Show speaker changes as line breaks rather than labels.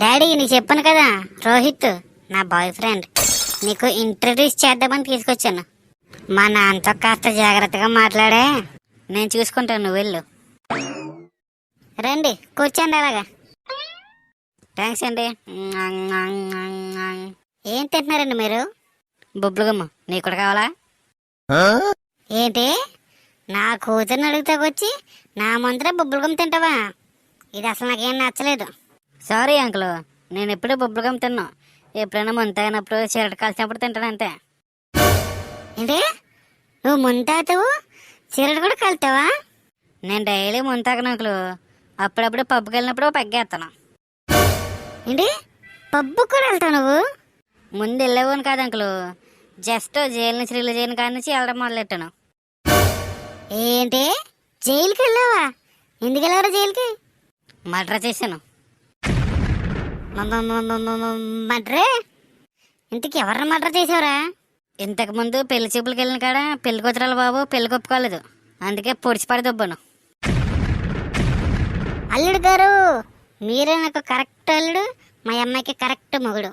Daddy నీకు చెప్పాను కదా, రోహిత్ నా బాయ్ ఫ్రెండ్. నీకు ఇంట్రడ్యూస్ చేద్దామని తీసుకొచ్చాను. మా నాన్నతో కాస్త జాగ్రత్తగా మాట్లాడే, నేను చూసుకుంటాను, నువ్వు వెళ్ళు. రండి కూర్చోండి అలాగా. థ్యాంక్స్ అండి. ఏం తింటున్నారండి మీరు? బొబ్బులుగమ్మ, నీకు కూడా కావాలా? ఏంటి, నా కూతుర్ని అడుగుతాకొచ్చి నా ముందర బొబ్బులుగమ్మ తింటావా? ఇది అసలు నాకేం నచ్చలేదు. సారీ అంకుల్, నేను ఎప్పుడూ బొబ్బులుగమ్మ తిన్నా. ఎప్పుడైనా ముంతాగినప్పుడు సిగరెట్ కాల్చినప్పుడు తింటాను అంతే. ఏంటి, నువ్వు ముంతాతావు, సిగరెట్ కూడా కాలుతావా? నేను డైలీ ముంతాగను అంకుల్, అప్పుడప్పుడు పబ్కి వెళ్ళినప్పుడు పెగ్గేస్తాను. ఏంటి, పబ్బు కూడా వెళ్తావు నువ్వు? ముందు వెళ్ళేవాను కాదు అంకుల్, జస్ట్ జైలు నుంచి రిలీజ్ అయిన కాడి నుంచి వెళ్ళడం మొదలెట్టాను. ఏంటి, జైలుకి వెళ్ళావా? ఎందుకు వెళ్ళారా జైలుకి? మర్డర్ చేశాను. మర్డరే? ఇంతకు ఎవరిని మర్డర్ చేసావురా? ఇంతకుముందు పెళ్లి చూపులకి వెళ్ళిన కాడ పెళ్లి కూతురాల బాబు పెళ్లి కొప్పుకోలేదు, అందుకే పొడిచి పడి దొబ్బను. అల్లుడు గారు, మీరే నాకు కరెక్ట్ అల్లుడు, మా అమ్మాయికి కరెక్ట్ మొగుడు.